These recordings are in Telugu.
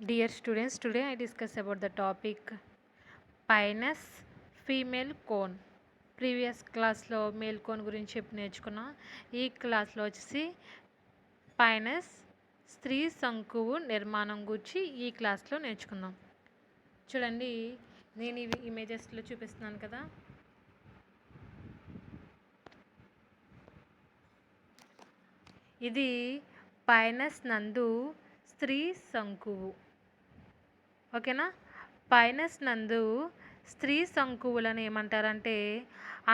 Dear students, today I discuss about the topic pinus female cone. Previous క్లాస్లో మేల్ కోన్ గురించి నేర్చుకున్నాం. ఈ క్లాస్లో వచ్చేసి పైనస్ స్త్రీ శంకువు నిర్మాణం గురించి ఈ క్లాస్లో నేర్చుకుందాం. చూడండి, నేను ఇవి ఇమేజెస్లో చూపిస్తున్నాను కదా. ఇది పైనస్ నందు స్త్రీ శంకువు. ఓకేనా. పైనస్ నందు స్త్రీ శంకువులను ఏమంటారంటే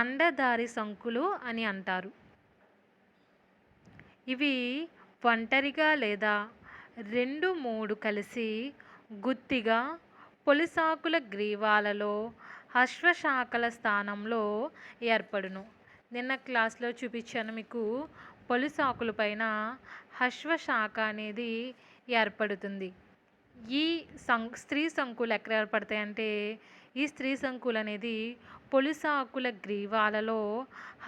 అండదారి శంకులు అని అంటారు. ఇవి ఒంటరిగా లేదా 2-3 కలిసి గుత్తిగా పొలిసాకుల గ్రీవాలలో అశ్వశాఖల స్థానంలో ఏర్పడును. నిన్న క్లాస్లో చూపించాను మీకు. పొలిసాకుల పైన అశ్వశాఖ అనేది ఏర్పడుతుంది. ఈ స్త్రీ శంకులు ఎక్కడ ఏర్పడతాయంటే ఈ స్త్రీ శంకులు అనేది పొలిసాకుల గ్రీవాలలో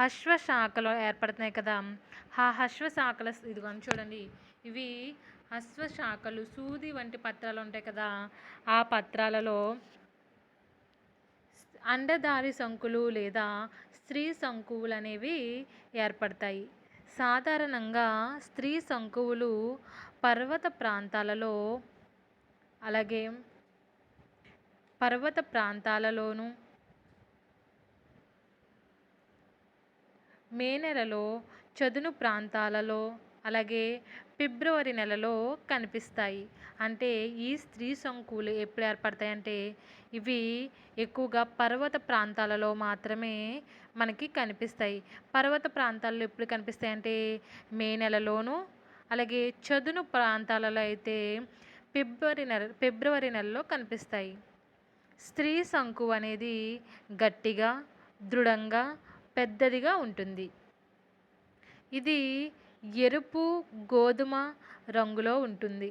అశ్వశాఖలో ఏర్పడుతున్నాయి కదా. ఆ అశ్వశాఖల ఇదిగోని చూడండి, ఇవి అశ్వశాఖలు సూది వంటి పత్రాలు ఉంటాయి కదా. ఆ పత్రాలలో అండదారి శంకులు లేదా స్త్రీ శంకువులు అనేవి ఏర్పడతాయి. సాధారణంగా స్త్రీ శంకువులు పర్వత ప్రాంతాలలోను మే నెలలో చదును ప్రాంతాలలో అలాగే ఫిబ్రవరి నెలలో కనిపిస్తాయి. అంటే ఈ స్త్రీ శంకువులు ఎప్పుడు ఏర్పడతాయంటే ఇవి ఎక్కువగా పర్వత ప్రాంతాలలో మాత్రమే మనకి కనిపిస్తాయి. పర్వత ప్రాంతాల్లో ఎప్పుడు కనిపిస్తాయంటే మే నెలలోను, అలాగే చదును ప్రాంతాలలో అయితే ఫిబ్రవరి నెలలో కనిపిస్తాయి. స్త్రీ శంకువు అనేది గట్టిగా, దృఢంగా, పెద్దదిగా ఉంటుంది. ఇది ఎరుపు, గోధుమ రంగులో ఉంటుంది.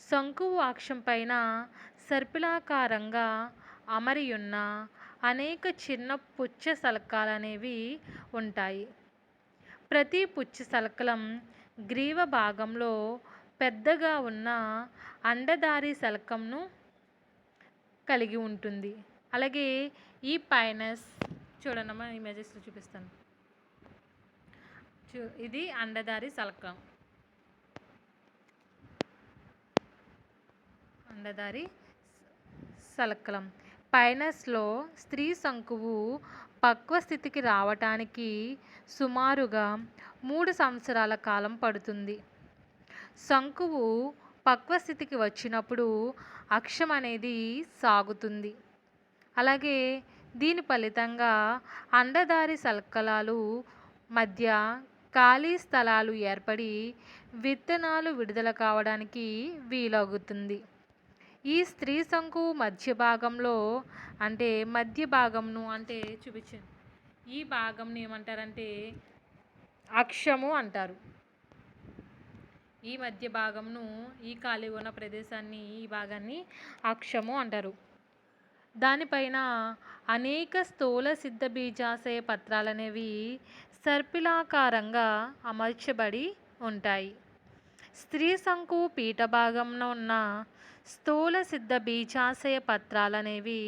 శంకువు అక్షం పైన సర్పిలాకారంగా అమరియున్న అనేక చిన్న పుచ్చ శల్కాలు అనేవి ఉంటాయి. ప్రతి పుచ్చ శల్కలం గ్రీవ భాగంలో పెద్దగా ఉన్న అండదారి శల్కంను కలిగి ఉంటుంది. అలాగే ఈ పైనస్ చూడమ్మా, ఇమేజెస్లో చూపిస్తాను. ఇది అండదారి శల్కం. పైనస్లో స్త్రీ శంకువు పక్వ స్థితికి రావటానికి సుమారుగా 3 సంవత్సరాల కాలం పడుతుంది. శంకువు పక్వ స్థితికి వచ్చినప్పుడు అక్షం అనేది సాగుతుంది. అలాగే దీని ఫలితంగా అండదారి శల్కలాలు మధ్య ఖాళీ స్థలాలు ఏర్పడి విత్తనాలు విడుదల కావడానికి వీలవుతుంది. ఈ స్త్రీ శంకువు మధ్య భాగంలో అంటే చూపించాను. ఈ భాగంని ఏమంటారంటే అక్షము అంటారు. ఈ మధ్య భాగంను, ఈ ఖాళీ ఉన్న ప్రదేశాన్ని, ఈ భాగాన్ని అక్షము అంటారు. దానిపైన అనేక స్థూల సిద్ధ బీజాశయ పత్రాలనేవి సర్పిలాకారంగా అమర్చబడి ఉంటాయి. స్త్రీ శంకువు పీఠ భాగంలో ఉన్న స్థూల సిద్ధ బీజాశయ పత్రాలనేవి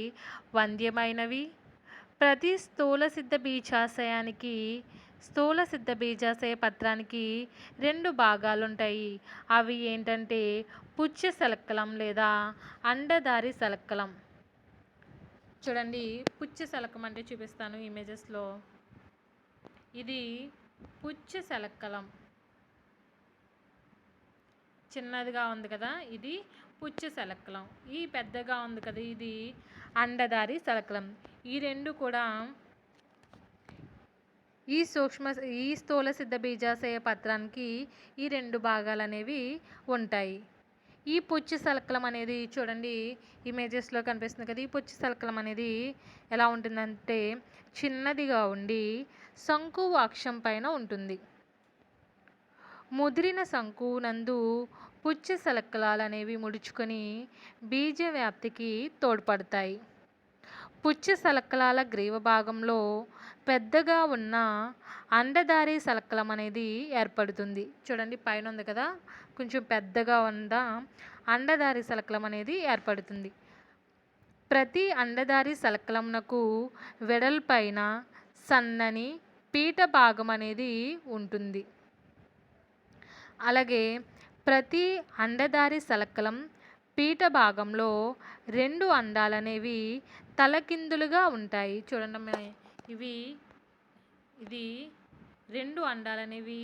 వంద్యమైనవి. ప్రతి స్థూల సిద్ధ బీజాశయ పత్రానికి 2 భాగాలుంటాయి. అవి ఏంటంటే పుచ్చ శల్కలం లేదా అండదారి శల్కలం. చూడండి, పుచ్చ శల్కం అంటే చూపిస్తాను ఇమేజెస్లో. ఇది పుచ్చ శల్కలం, చిన్నదిగా ఉంది కదా, ఇది పుచ్చ శల్కలం. ఈ పెద్దగా ఉంది కదా, ఇది అండదారి శల్కలం. ఈ రెండు కూడా ఈ స్థూల సిద్ధ బీజాశయ పత్రానికి ఈ 2 భాగాలు అనేవి ఉంటాయి. ఈ పుచ్చ శల్కలం అనేది చూడండి, ఇమేజెస్లో కనిపిస్తుంది కదా. ఈ పుచ్చ శల్కలం అనేది ఎలా ఉంటుందంటే చిన్నదిగా ఉండి శంకువు అక్షం పైన ఉంటుంది. ముదిరిన శంకువు నందు పుచ్చ శల్కలాలు అనేవి ముడుచుకొని బీజ వ్యాప్తికి తోడ్పడతాయి. పుచ్చ శల్కలాల గ్రీవ భాగంలో పెద్దగా ఉన్న అండధారి శలకలం అనేది ఏర్పడుతుంది. చూడండి పైన ఉంది కదా, కొంచెం పెద్దగా ఉన్న అండధారి శలకలం అనేది ఏర్పడుతుంది. ప్రతి అండధారి శలకలంనకు వెడల్పైన సన్నని పీట భాగం అనేది ఉంటుంది. అలాగే ప్రతి అండధారి శలకలం పీట భాగంలో 2 అండాలనేవి తలకిందులుగా ఉంటాయి. చూడండి ఇది 2 అండాలనేవి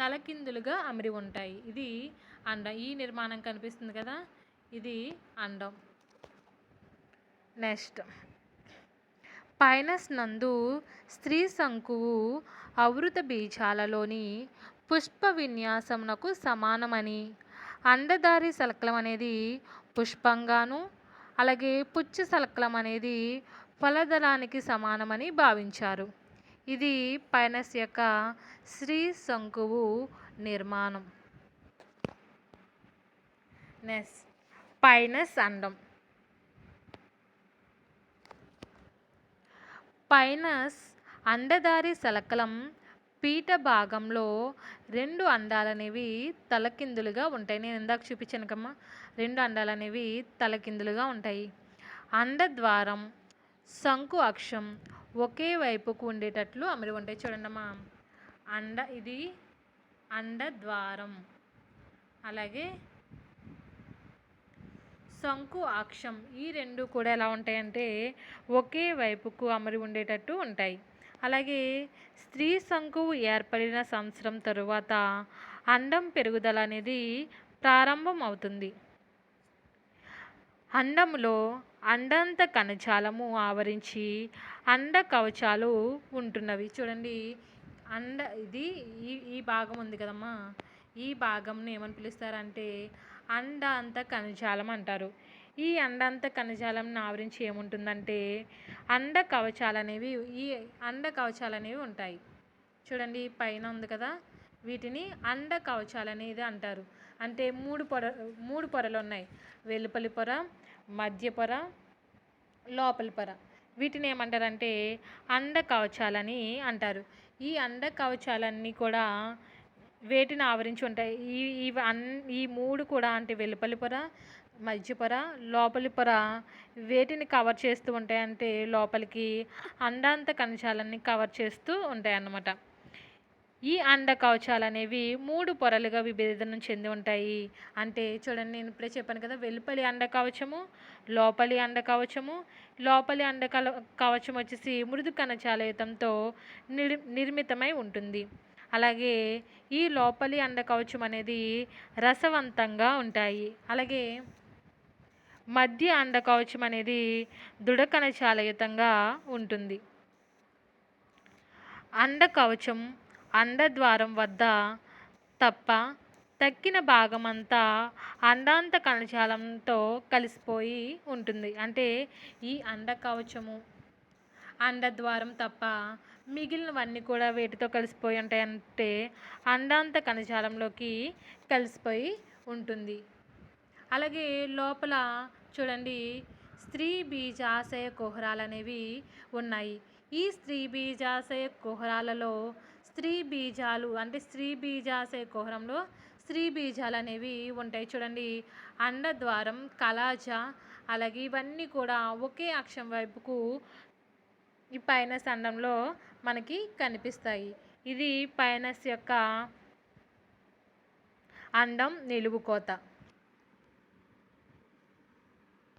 తలకిందులుగా అమరి ఉంటాయి. ఇది అండం. ఈ నిర్మాణం కనిపిస్తుంది కదా, ఇది అండం. నెక్స్ట్, పైనస్ నందు స్త్రీ శంకువు ఆవృత బీజాలలోని పుష్ప విన్యాసమునకు సమానమని, అండధారి శలకలం అనేది పుష్పంగాను, అలాగే పుచ్చ శలకలం అనేది ఫలదళానికి సమానమని భావించారు. ఇది పైనస్ యొక్క స్త్రీ శంకువు నిర్మాణం. నెక్స్ట్, పైనస్ అండం. పైనస్ అండధారి శలకలం పీట భాగంలో 2 అండాలనేవి తలకిందులుగా ఉంటాయి. నేను ఇందాక చూపించాను కమ్మా, 2 అండాలనేవి తలకిందులుగా ఉంటాయి. అండద్వారం, శంకు అక్షం ఒకే వైపుకు ఉండేటట్లు అమరి ఉంటాయి. చూడండమ్మా, ఇది అండద్వారం, అలాగే శంకు అక్షం, ఈ 2 కూడా ఎలా ఉంటాయంటే ఒకే వైపుకు అమరి ఉండేటట్టు ఉంటాయి. అలాగే స్త్రీ శంకువు ఏర్పడిన సంవత్సరం తరువాత అండం పెరుగుదల అనేది ప్రారంభం అవుతుంది. అండంలో అండాంత కణజాలము ఆవరించి అండ కవచాలు ఉంటున్నవి. చూడండి, ఇది ఈ భాగం ఉంది కదమ్మా, ఈ భాగంని ఏమని పిలుస్తారంటే అండాంత కణజాలం అంటారు. ఈ అండాంత కణజాలంను ఆవరించి ఏముంటుందంటే అండ కవచాలు అనేవి ఉంటాయి. చూడండి పైన ఉంది కదా, వీటిని అండ కవచాలు అనేది అంటారు. అంటే 3 పొరలు ఉన్నాయి, వెలుపలి పొర, మధ్య పొర, లోపలి పొర. వీటిని ఏమంటారంటే అండ కవచాలని అంటారు. ఈ అండ కవచాలన్నీ కూడా వేటిని ఆవరించి ఉంటాయి. ఈ 3 కూడా అంటే వెలుపలి పొర, మధ్య పొర, లోపలి పొర వేటిని కవర్ చేస్తూ ఉంటాయి అంటే లోపలికి అండాంత కణజాలాన్ని కవర్ చేస్తూ ఉంటాయి అన్నమాట. ఈ అండ కవచాలు అనేవి 3 పొరలుగా విభేదనం చెంది ఉంటాయి. అంటే చూడండి, నేను ఇప్పుడే చెప్పాను కదా, వెలుపలి అండ కవచము, లోపలి అండ కవచము. లోపలి అండ కవచం వచ్చేసి మృదు కణజాలయుతంతో నిర్మితమై ఉంటుంది. అలాగే ఈ లోపలి అండ కవచం అనేది రసవంతంగా ఉంటాయి. అలాగే మధ్య అండ కవచం అనేది దృఢ కణజాలయుతంగా ఉంటుంది. అండ కవచం అండద్వారం వద్ద తప్ప తక్కిన భాగమంతా అండాంత కణజాలంతో కలిసిపోయి ఉంటుంది. అంటే ఈ అండ కవచము, అండద్వారం తప్ప మిగిలినవన్నీ కూడా వేటితో కలిసిపోయి ఉంటాయి అంటే అండాంత కణజాలంలోకి కలిసిపోయి ఉంటుంది. అలాగే లోపల చూడండి, స్త్రీ బీజాశయ కుహరాలు అనేవి ఉన్నాయి. ఈ స్త్రీ బీజాశయ కుహరాలలో స్త్రీ బీజాశయ కుహరంలో స్త్రీ బీజాలు అనేవి ఉంటాయి. చూడండి, అండద్వారం, కలాజ, అలాగే ఇవన్నీ కూడా ఒకే అక్షం వైపుకు ఈ పైనస్ అండంలో మనకి కనిపిస్తాయి. ఇది పైనస్ యొక్క అండం నిలువు కోత.